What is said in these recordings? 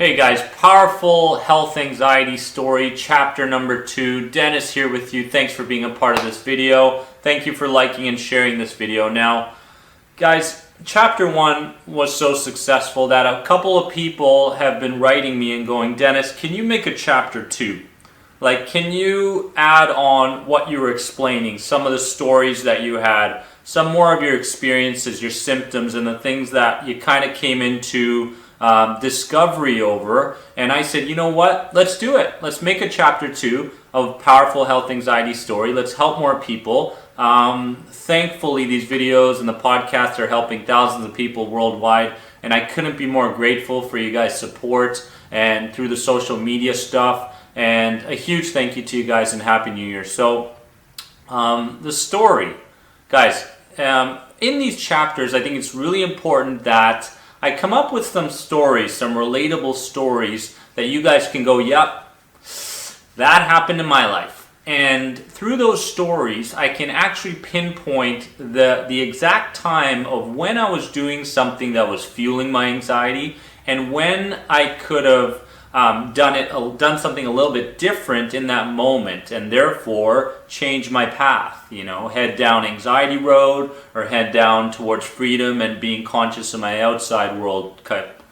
Hey guys, powerful health anxiety story, chapter number 2. Dennis here with you. Thanks for being a part of this video. Thank you for liking and sharing this video. Now, guys, chapter 1 was so successful that a couple of people have been writing me and going, Dennis, can you make a chapter 2? Like, can you add on what you were explaining, some of the stories that you had, some more of your experiences, your symptoms, and the things that you kind of came into discovery over. And I said, you know what, let's do it. Let's make a chapter 2 of powerful health anxiety story. Let's help more people. Thankfully, these videos and the podcasts are helping thousands of people worldwide, and I couldn't be more grateful for you guys' support and through the social media stuff. And a huge thank you to you guys and Happy New Year. So the story, guys, in these chapters, I think it's really important that I come up with some stories, some relatable stories that you guys can go, yep, that happened in my life. And through those stories, I can actually pinpoint the exact time of when I was doing something that was fueling my anxiety and when I could have done something a little bit different in that moment, and therefore change my path, head down anxiety road or head down towards freedom and being conscious of my outside world type,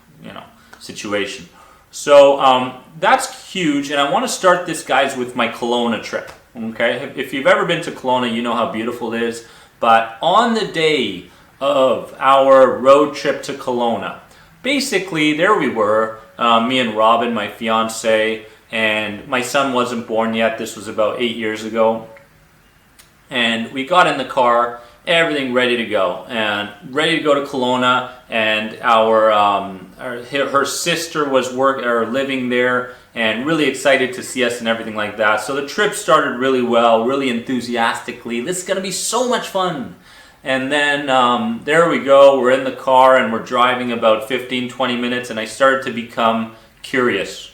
situation. So that's huge, and I want to start this, guys, with my Kelowna trip. Okay, if you've ever been to Kelowna, you know how beautiful it is. But on the day of our road trip to Kelowna, basically there we were. Me and Robin, my fiance, and my son wasn't born yet. This was about 8 years ago. And we got in the car, everything ready to go, and ready to go to Kelowna. And her sister was living there, and really excited to see us and everything like that. So the trip started really well, really enthusiastically. This is going to be so much fun. And then there we go, we're in the car and we're driving about 15-20 minutes, and I started to become curious.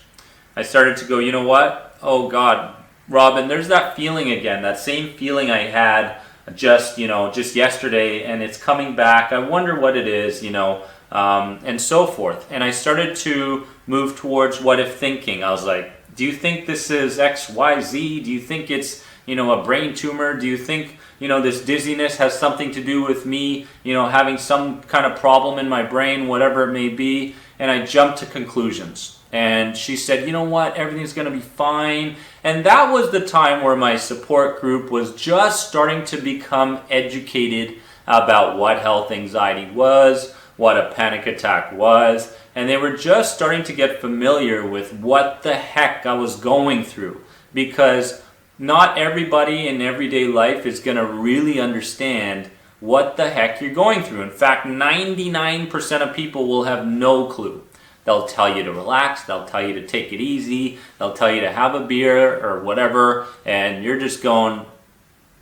I started to go, you know what? Oh God, Robin, there's that feeling again, that same feeling I had just yesterday, and it's coming back. I wonder what it is, and so forth. And I started to move towards what if thinking. I was like, do you think this is X, Y, Z? Do you think it's, a brain tumor? Do you think, this dizziness has something to do with me, having some kind of problem in my brain, whatever it may be? And I jumped to conclusions. And she said, you know what, everything's going to be fine. And that was the time where my support group was just starting to become educated about what health anxiety was, what a panic attack was. And they were just starting to get familiar with what the heck I was going through. Because not everybody in everyday life is going to really understand what the heck you're going through. In fact, 99% of people will have no clue. They'll tell you to relax, they'll tell you to take it easy, they'll tell you to have a beer or whatever, and you're just going,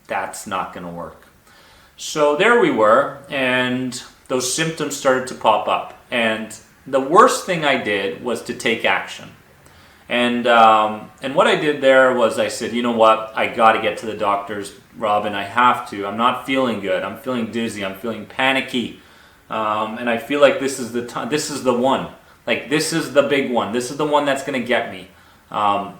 that's not going to work. So there we were, and those symptoms started to pop up. And the worst thing I did was to take action. And what I did there was I said, you know what, I got to get to the doctors, Robin, I have to. I'm not feeling good. I'm feeling dizzy. I'm feeling panicky. And I feel like this is the time. This is the one. Like, this is the big one. This is the one that's going to get me and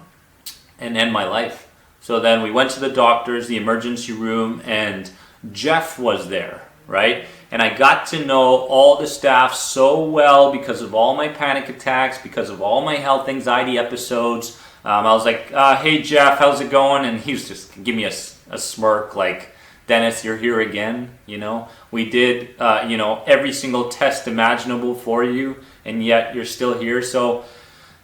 end my life. So then we went to the doctors, the emergency room, and Jeff was there, right? And I got to know all the staff so well because of all my panic attacks, because of all my health anxiety episodes. I was like, hey Jeff, how's it going? And he was just give me a smirk like, Dennis, you're here again. We did, every single test imaginable for you, and yet you're still here. So,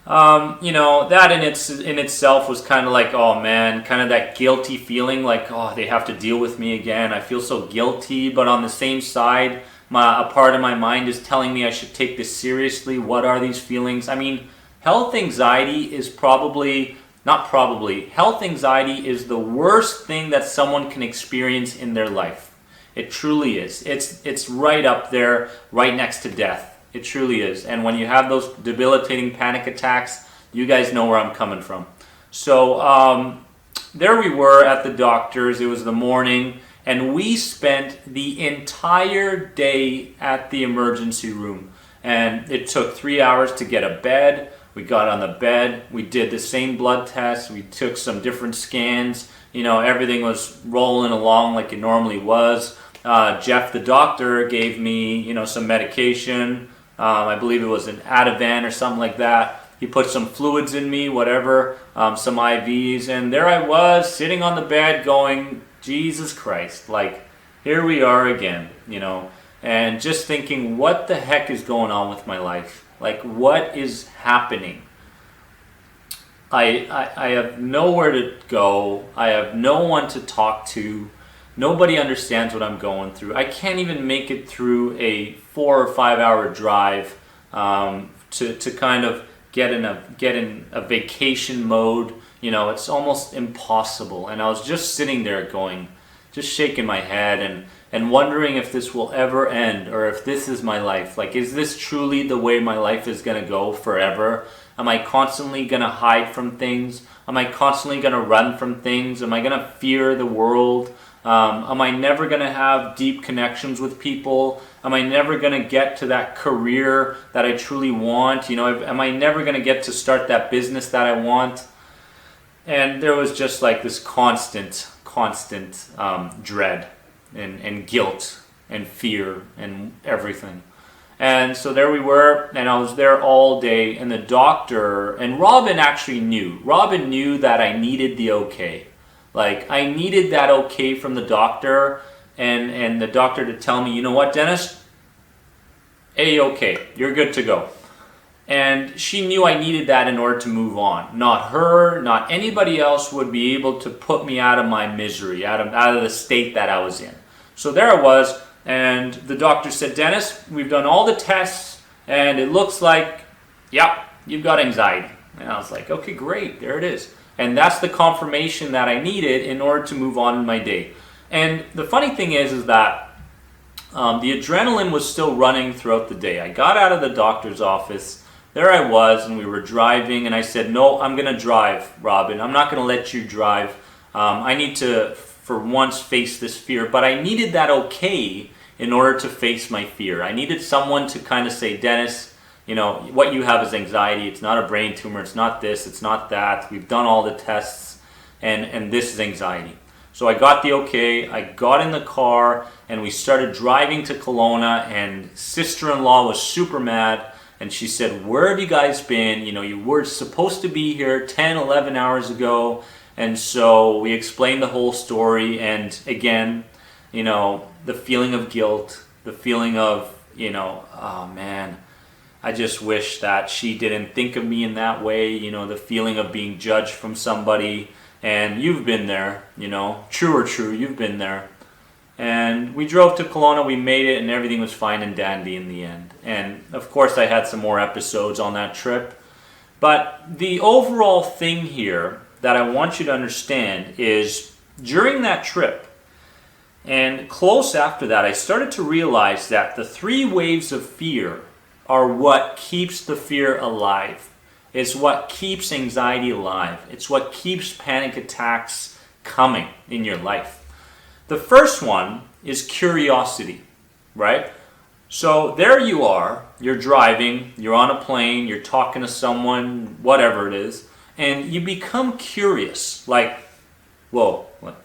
that in itself was kind of like, oh man, kind of that guilty feeling like, oh, they have to deal with me again. I feel so guilty, but on the same side, a part of my mind is telling me I should take this seriously. What are these feelings? I mean, health anxiety is health anxiety is the worst thing that someone can experience in their life. It truly is. It's right up there, right next to death. It truly is. And when you have those debilitating panic attacks, you guys know where I'm coming from. So there we were at the doctor's. It was the morning, and we spent the entire day at the emergency room. And it took 3 hours to get a bed. We got on the bed, we did the same blood tests, we took some different scans, everything was rolling along like it normally was. Jeff, the doctor, gave me, some medication. I believe it was an Ativan or something like that. He put some fluids in me, whatever, some IVs, and there I was sitting on the bed going, Jesus Christ, like, here we are again, and just thinking, what the heck is going on with my life? Like, what is happening? I have nowhere to go. I have no one to talk to. Nobody understands what I'm going through. I can't even make it through a 4 or 5 hour drive to kind of get in a vacation mode. It's almost impossible. And I was just sitting there going, just shaking my head and wondering if this will ever end, or if this is my life. Like, is this truly the way my life is going to go forever? Am I constantly going to hide from things? Am I constantly going to run from things? Am I going to fear the world? Am I never going to have deep connections with people? Am I never going to get to that career that I truly want? Am I never going to get to start that business that I want? And there was just like this constant dread and guilt and fear and everything. And so there we were, and I was there all day, and the doctor, and Robin actually knew. Robin knew that I needed the okay. Like, I needed that okay from the doctor, and the doctor to tell me, you know what, Dennis? A-okay, you're good to go. And she knew I needed that in order to move on. Not her, not anybody else would be able to put me out of my misery, out of the state that I was in. So there I was, and the doctor said, Dennis, we've done all the tests, and it looks like, yeah, you've got anxiety. And I was like, okay, great, there it is. And that's the confirmation that I needed in order to move on in my day. And the funny thing is that the adrenaline was still running throughout the day. I got out of the doctor's office, there I was, and we were driving, and I said, no, I'm going to drive, Robin. I'm not going to let you drive. I need to, for once, face this fear. But I needed that okay in order to face my fear. I needed someone to kind of say, Dennis, what you have is anxiety. It's not a brain tumor. It's not this. It's not that. We've done all the tests, and this is anxiety. So I got the okay. I got in the car, and we started driving to Kelowna, and sister-in-law was super mad. And she said, where have you guys been? You were supposed to be here 10, 11 hours ago. And so we explained the whole story. And again, the feeling of guilt, the feeling of, oh man, I just wish that she didn't think of me in that way. The feeling of being judged from somebody. And you've been there, true or true, you've been there. And we drove to Kelowna, we made it, and everything was fine and dandy in the end. And of course I had some more episodes on that trip. But the overall thing here that I want you to understand is during that trip and close after that, I started to realize that the 3 waves of fear are what keeps the fear alive. It's what keeps anxiety alive. It's what keeps panic attacks coming in your life. The first one is curiosity, right? So there you are, you're driving, you're on a plane, you're talking to someone, whatever it is, and you become curious, like, whoa, what?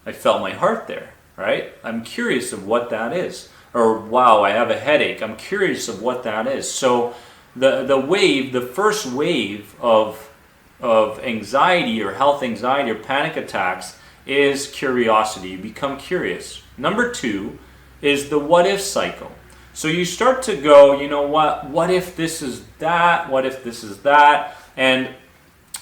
I felt my heart there, right? I'm curious of what that is. Or, wow, I have a headache. I'm curious of what that is. So the first wave of anxiety or health anxiety or panic attacks is curiosity. You become curious. Number 2 is the what if cycle. So you start to go, what if this is that? What if this is that? And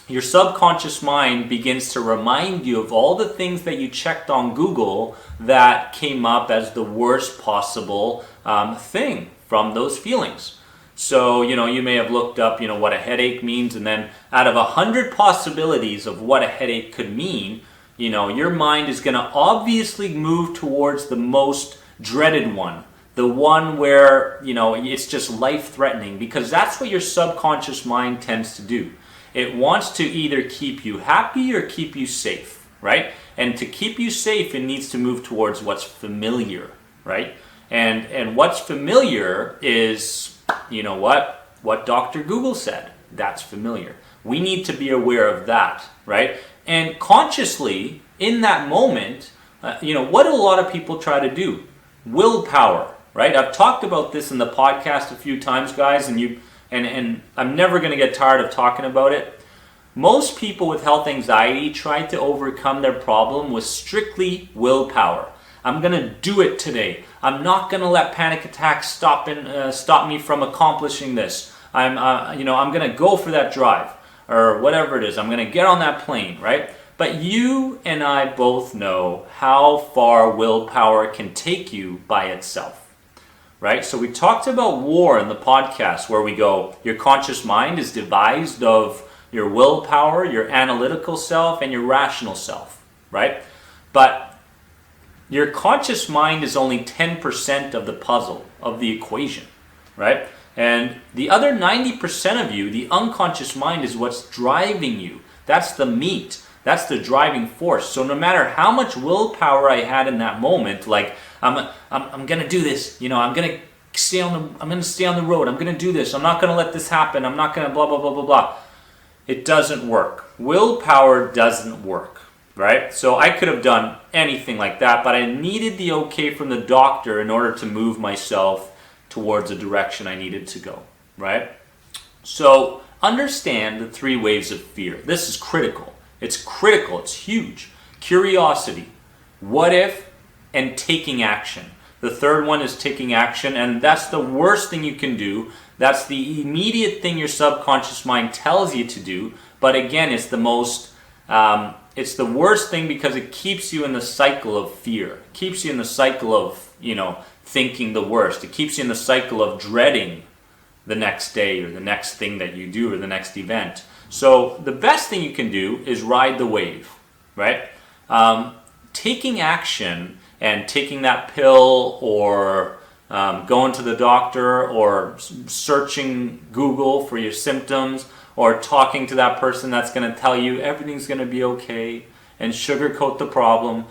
your subconscious mind begins to remind you of all the things that you checked on Google that came up as the worst possible thing from those feelings. So, you may have looked up, what a headache means, and then out of 100 possibilities of what a headache could mean, your mind is going to obviously move towards the most dreaded one. The one where, it's just life-threatening, because that's what your subconscious mind tends to do. It wants to either keep you happy or keep you safe, right? And to keep you safe, it needs to move towards what's familiar, right? And what's familiar is, what Dr. Google said, that's familiar. We need to be aware of that, right? And consciously, in that moment, what do a lot of people try to do? Willpower, right? I've talked about this in the podcast a few times, guys, and I'm never going to get tired of talking about it. Most people with health anxiety try to overcome their problem with strictly willpower. I'm going to do it today. I'm not going to let panic attacks stop me from accomplishing this. I'm going to go for that drive or whatever it is. I'm going to get on that plane, right? But you and I both know how far willpower can take you by itself, right? So we talked about war in the podcast where we go, your conscious mind is devised of your willpower, your analytical self, and your rational self, right? But your conscious mind is only 10% of the puzzle, of the equation, right? And the other 90% of you, the unconscious mind, is what's driving you. That's the meat. That's the driving force. So no matter how much willpower I had in that moment, like I'm gonna do this, I'm gonna stay on the road. I'm gonna do this. I'm not gonna let this happen. I'm not gonna blah blah blah blah blah. It doesn't work. Willpower doesn't work, right? So I could have done anything like that, but I needed the okay from the doctor in order to move myself towards a direction I needed to go, right? So understand the 3 waves of fear. This is critical. It's critical. It's huge. Curiosity, what if, and taking action. The third one is taking action, and that's the worst thing you can do. That's the immediate thing your subconscious mind tells you to do. But again, it's the worst thing because it keeps you in the cycle of fear. It keeps you in the cycle of, thinking the worst. It keeps you in the cycle of dreading the next day or the next thing that you do or the next event. So the best thing you can do is ride the wave, right? Taking action and taking that pill or going to the doctor or searching Google for your symptoms or talking to that person that's going to tell you everything's going to be okay and sugarcoat the problem,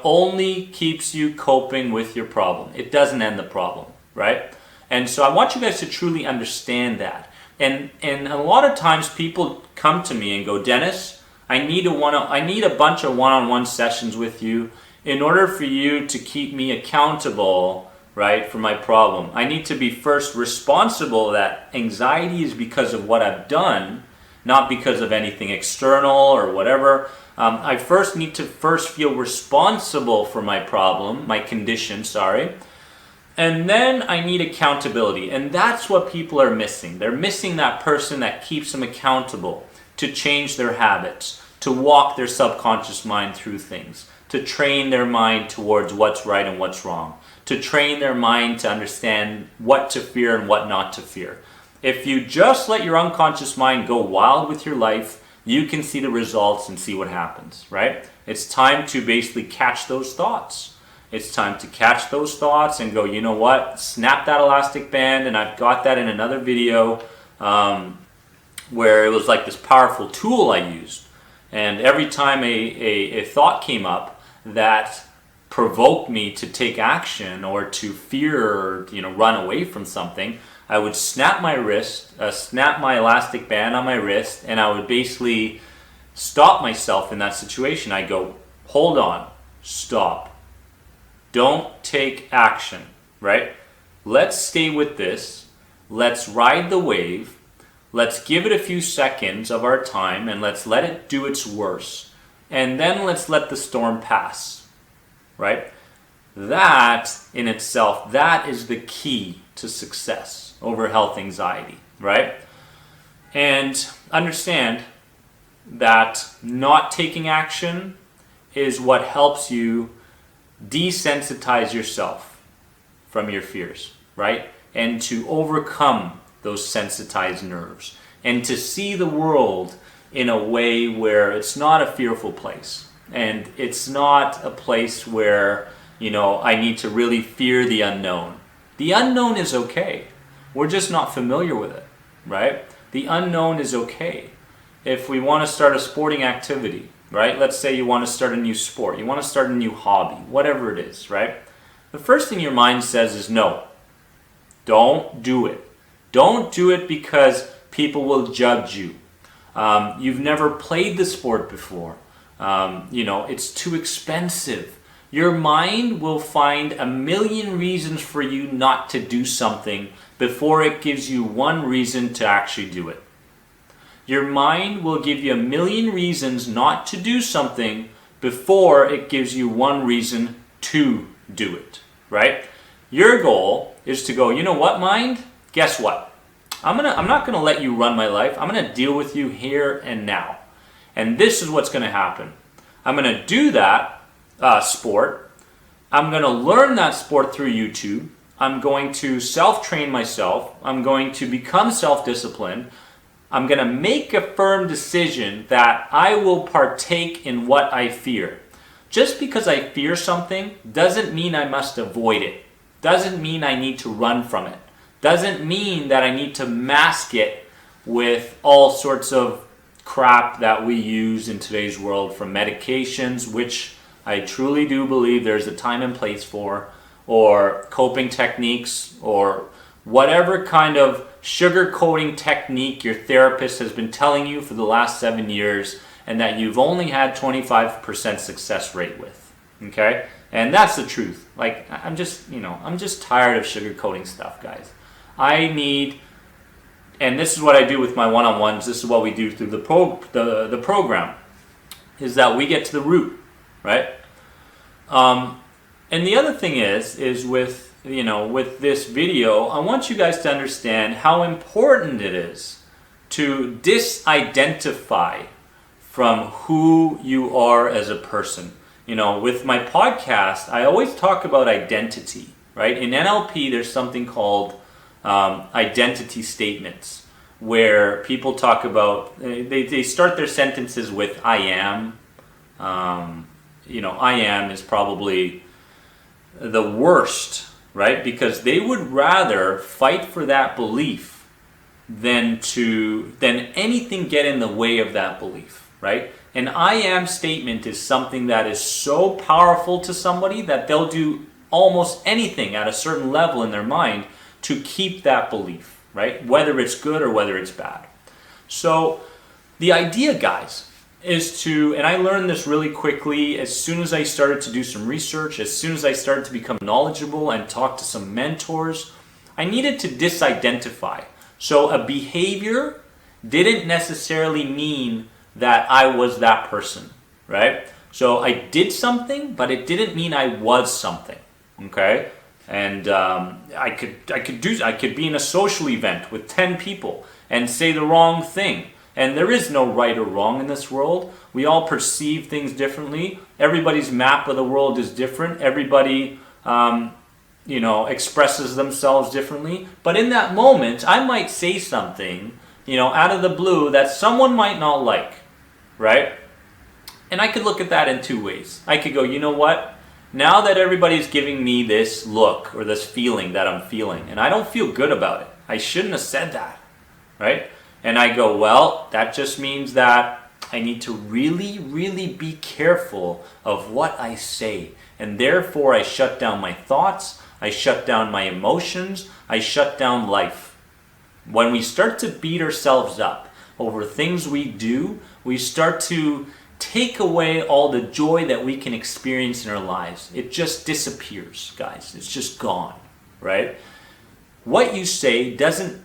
only keeps you coping with your problem. It doesn't end the problem, right? And so I want you guys to truly understand that. And a lot of times people come to me and go, Dennis, I need a bunch of one-on-one sessions with you in order for you to keep me accountable, right, for my problem. I need to be first responsible that anxiety is because of what I've done, not because of anything external or whatever. I first need to feel responsible for my problem, my condition, and then I need accountability. And that's what people are missing. They're missing that person that keeps them accountable to change their habits, to walk their subconscious mind through things, to train their mind towards what's right and what's wrong, to train their mind to understand what to fear and what not to fear. If you just let your unconscious mind go wild with your life, you can see the results and see what happens, right? It's time to basically catch those thoughts. It's time to catch those thoughts and go, you know what? Snap that elastic band. And I've got that in another video where it was like this powerful tool I used. And every time a thought came up that provoked me to take action or to fear or run away from something, I would snap my elastic band on my wrist, and I would basically stop myself in that situation. I go, hold on, stop. Don't take action, right? Let's stay with this. Let's ride the wave. Let's give it a few seconds of our time and let's let it do its worst. And then let's let the storm pass, right? That in itself, that is the key to success over health anxiety, right? And understand that not taking action is what helps you desensitize yourself from your fears, right? And to overcome those sensitized nerves and to see the world in a way where it's not a fearful place and it's not a place where, I need to really fear the unknown. The unknown is okay. We're just not familiar with it, right? The unknown is okay. If we want to start a sporting activity, right? Let's say you want to start a new sport, you want to start a new hobby, whatever it is, right? The first thing your mind says is no. Don't do it. Don't do it because people will judge you. You've never played the sport before. It's too expensive. Your mind will find a million reasons for you not to do something before it gives you one reason to actually do it. Your mind will give you a million reasons not to do something before it gives you one reason to do it, right? Your goal is to go, you know what, mind? Guess what? I'm not gonna let you run my life. I'm gonna deal with you here and now. And this is what's gonna happen. I'm gonna do that sport. I'm going to learn that sport through YouTube. I'm going to self-train myself. I'm going to become self-disciplined. I'm going to make a firm decision that I will partake in what I fear. Just because I fear something doesn't mean I must avoid it. Doesn't mean I need to run from it. Doesn't mean that I need to mask it with all sorts of crap that we use in today's world, from medications, which I truly do believe there's a time and place for, or coping techniques, or whatever kind of sugarcoating technique your therapist has been telling you for the last 7 years and that you've only had 25% success rate with. Okay? And that's the truth. Like, I'm just tired of sugarcoating stuff, guys. And this is what I do with my one-on-ones, this is what we do through the program, is that we get to the root. Right? And the other thing is with this video, I want you guys to understand how important it is to disidentify from who you are as a person. With my podcast, I always talk about identity, right? In NLP, there's something called identity statements, where people talk about, they start their sentences with I am. I am is probably the worst, right? Because they would rather fight for that belief than anything get in the way of that belief, right? An I am statement is something that is so powerful to somebody that they'll do almost anything at a certain level in their mind to keep that belief, right? Whether it's good or whether it's bad. So the idea, guys, is to, and I learned this really quickly as soon as I started to do some research, as soon as I started to become knowledgeable and talk to some mentors, I needed to disidentify. So a behavior didn't necessarily mean that I was that person, right? So I did something, but it didn't mean I was something, okay? And I could be in a social event with 10 people and say the wrong thing. And there is no right or wrong in this world. We all perceive things differently. Everybody's map of the world is different. Everybody, expresses themselves differently. But in that moment, I might say something, out of the blue that someone might not like, right? And I could look at that in two ways. I could go, you know what? Now that everybody's giving me this look or this feeling that I'm feeling, and I don't feel good about it, I shouldn't have said that, right? And I go, well, that just means that I need to really, really be careful of what I say. And therefore, I shut down my thoughts, I shut down my emotions, I shut down life. When we start to beat ourselves up over things we do, we start to take away all the joy that we can experience in our lives. It just disappears, guys. It's just gone, right? What you say doesn't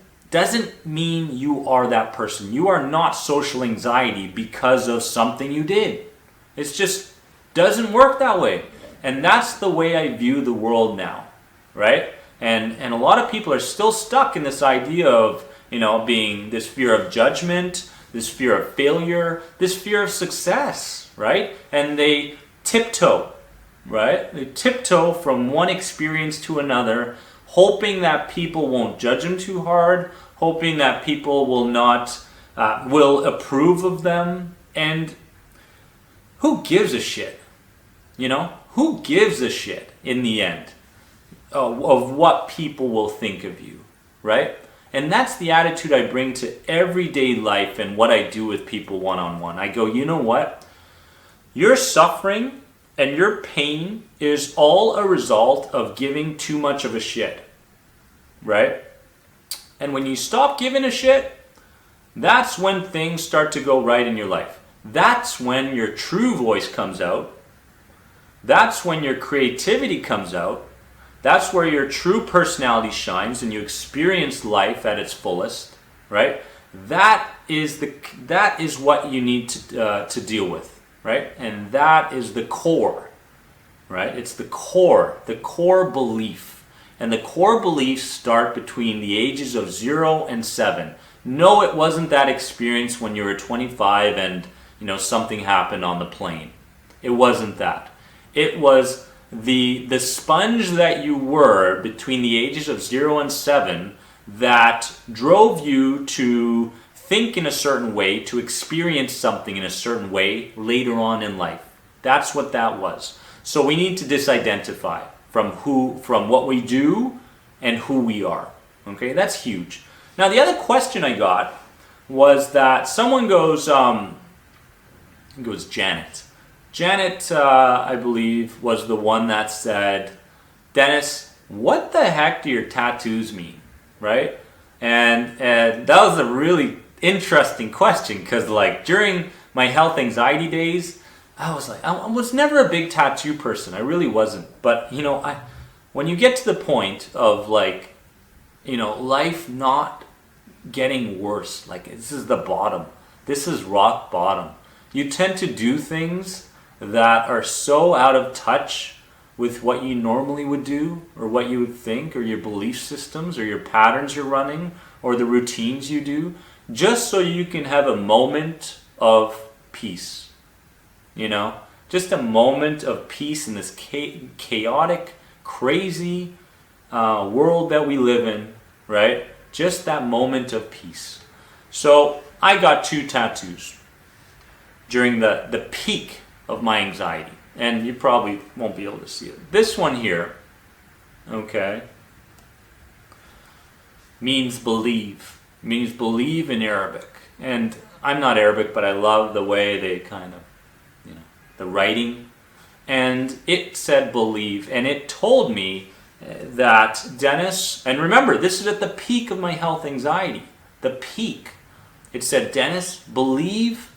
mean you are that person. You are not social anxiety because of something you did. It just doesn't work that way. And that's the way I view the world now, right? And a lot of people are still stuck in this idea of, being this fear of judgment, this fear of failure, this fear of success, right? And they tiptoe, right? They tiptoe from one experience to another, hoping that people won't judge them too hard, hoping that people will approve of them. And who gives a shit? Who gives a shit in the end of what people will think of you, right? And that's the attitude I bring to everyday life and what I do with people one-on-one. I go, you know what? Your suffering and your pain is all a result of giving too much of a shit, right? And when you stop giving a shit, That's when things start to go right in your life. That's when your true voice comes out. That's when your creativity comes out. That's where your true personality shines and you experience life at its fullest, right? That is what you need to deal with, right? And that is the core, right? It's the core belief. And the core beliefs start between the ages of 0 and 7. No, it wasn't that experience when you were 25 and something happened on the plane. It wasn't that. It was the sponge that you were between the ages of 0 and 7 that drove you to think in a certain way, to experience something in a certain way later on in life. That's what that was. So we need to disidentify from what we do and who we are. Okay, that's huge. Now the other question I got was that someone goes, I think it was Janet. Janet, I believe, was the one that said, Dennis, what the heck do your tattoos mean, right? And that was a really interesting question because during my health anxiety days, I was never a big tattoo person. I really wasn't. But, when you get to the point of life not getting worse, this is the bottom. This is rock bottom. You tend to do things that are so out of touch with what you normally would do or what you would think or your belief systems or your patterns you're running or the routines you do, just so you can have a moment of peace. Just a moment of peace in this chaotic, crazy world that we live in, right? Just that moment of peace. So I got 2 tattoos during the peak of my anxiety. And you probably won't be able to see it. This one here, okay, means believe. Means believe in Arabic. And I'm not Arabic, but I love the way they kind of, the writing. And it said believe. And it told me that Dennis, and remember, this is at the peak of my health anxiety. The peak. It said, Dennis, believe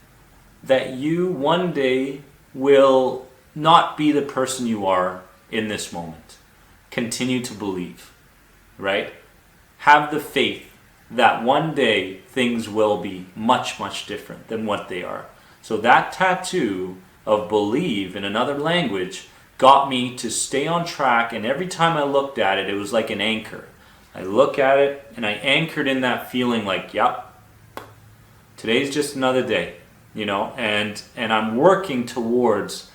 that you one day will not be the person you are in this moment. Continue to believe, right? Have the faith that one day things will be much, much different than what they are. So that tattoo of believe in another language got me to stay on track, and every time I looked at it, it was like an anchor. I look at it and I anchored in that feeling yep, today's just another day. And I'm working towards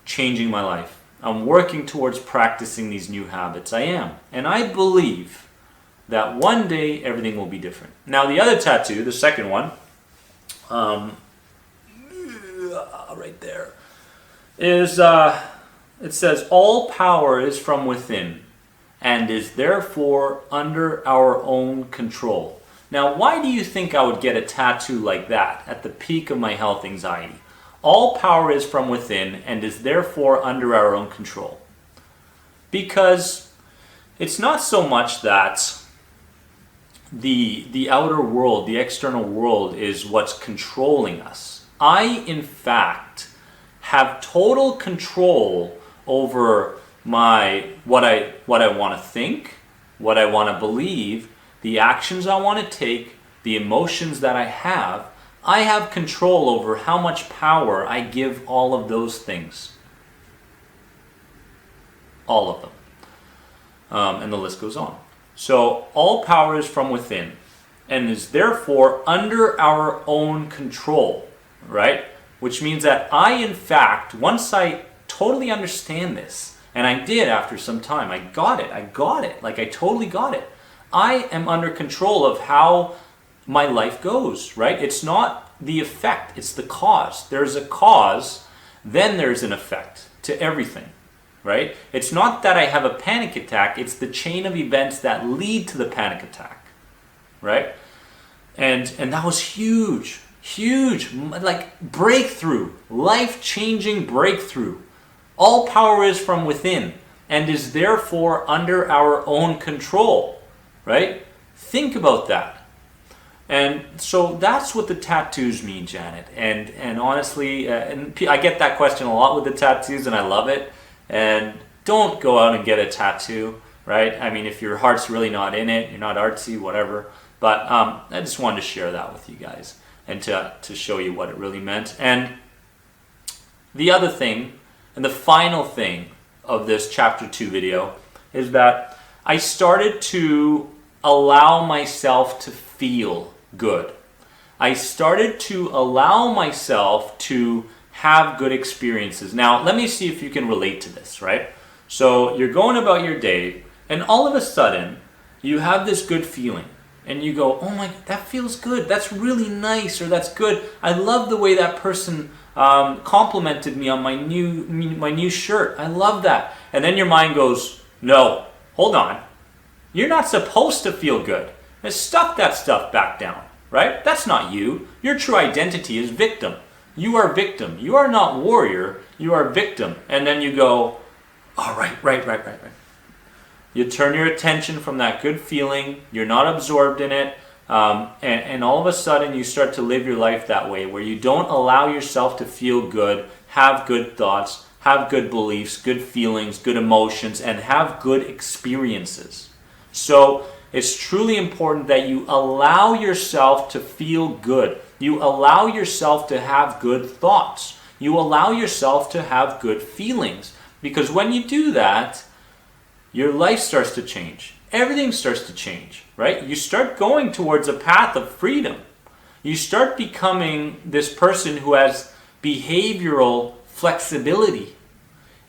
changing my life. I'm working towards practicing these new habits. I am. And I believe that one day everything will be different. Now the other tattoo, the second one, right there, is, it says, all power is from within and is therefore under our own control. Now, why do you think I would get a tattoo like that at the peak of my health anxiety? All power is from within and is therefore under our own control. Because it's not so much that the outer world, the external world, is what's controlling us. I, in fact, have total control over what I want to think, what I want to believe, the actions I want to take, the emotions that I have control over how much power I give all of those things. All of them. And the list goes on. So all power is from within and is therefore under our own control, right? Which means that I, in fact, once I totally understand this, and I did after some time, I got it. I totally got it. I am under control of how my life goes, right? It's not the effect, it's the cause. There's a cause, then there's an effect to everything, right? It's not that I have a panic attack, it's the chain of events that lead to the panic attack, right? And that was huge, breakthrough, life-changing breakthrough. All power is from within and is therefore under our own control. Right? Think about that. And so that's what the tattoos mean, Janet. And honestly, I get that question a lot with the tattoos, and I love it. And don't go out and get a tattoo, right? I mean, if your heart's really not in it, you're not artsy, whatever. But I just wanted to share that with you guys and to show you what it really meant. And the other thing, and the final thing of this chapter 2 video, is that I started to allow myself to feel good. I started to allow myself to have good experiences. Now, let me see if you can relate to this, right? So you're going about your day, and all of a sudden, you have this good feeling. And you go, oh my, that feels good. That's really nice, or that's good. I love the way that person complimented me on my new shirt. I love that. And then your mind goes, no, hold on. You're not supposed to feel good. And stuff that stuff back down, right? That's not you. Your true identity is victim. You are victim. You are not warrior. You are victim. And then you go, oh, right. You turn your attention from that good feeling. You're not absorbed in it. And all of a sudden you start to live your life that way, where you don't allow yourself to feel good, have good thoughts, have good beliefs, good feelings, good emotions, and have good experiences. So it's truly important that you allow yourself to feel good. You allow yourself to have good thoughts. You allow yourself to have good feelings. Because when you do that, your life starts to change. Everything starts to change, right? You start going towards a path of freedom. You start becoming this person who has behavioral flexibility.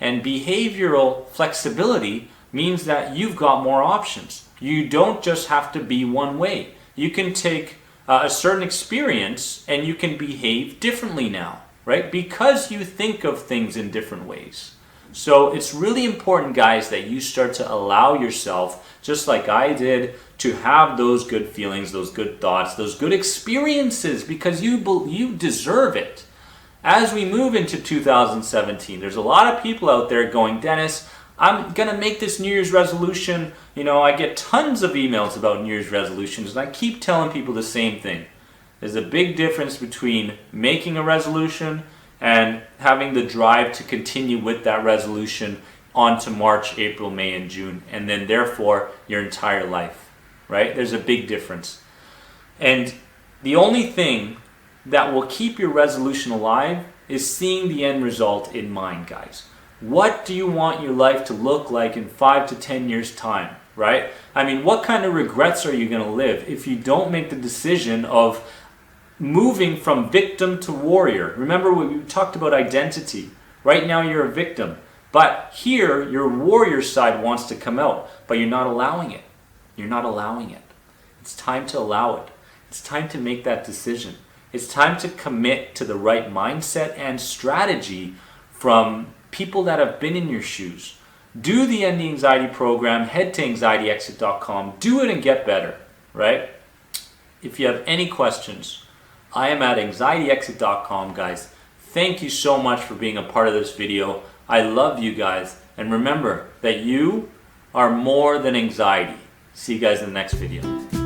And behavioral flexibility means that you've got more options. You don't just have to be one way. You can take a certain experience and you can behave differently now, right? Because you think of things in different ways. So it's really important, guys, that you start to allow yourself, just like I did, to have those good feelings, those good thoughts, those good experiences, because you deserve it. As we move into 2017, there's a lot of people out there going, Dennis, I'm going to make this New Year's resolution. You know, I get tons of emails about New Year's resolutions, and I keep telling people the same thing. There's a big difference between making a resolution and having the drive to continue with that resolution on to March, April, May, and June, and then therefore your entire life, right? There's a big difference. And the only thing that will keep your resolution alive is seeing the end result in mind, guys. What do you want your life to look like in 5 to 10 years' time, right? I mean, what kind of regrets are you going to live if you don't make the decision of moving from victim to warrior? Remember, we talked about identity. Right now you're a victim, but here your warrior side wants to come out, but you're not allowing it. You're not allowing it. It's time to allow it. It's time to make that decision. It's time to commit to the right mindset and strategy from people that have been in your shoes. Do the End the Anxiety program. Head to anxietyexit.com. Do it and get better, right? If you have any questions, I am at anxietyexit.com, guys. Thank you so much for being a part of this video. I love you guys. And remember that you are more than anxiety. See you guys in the next video.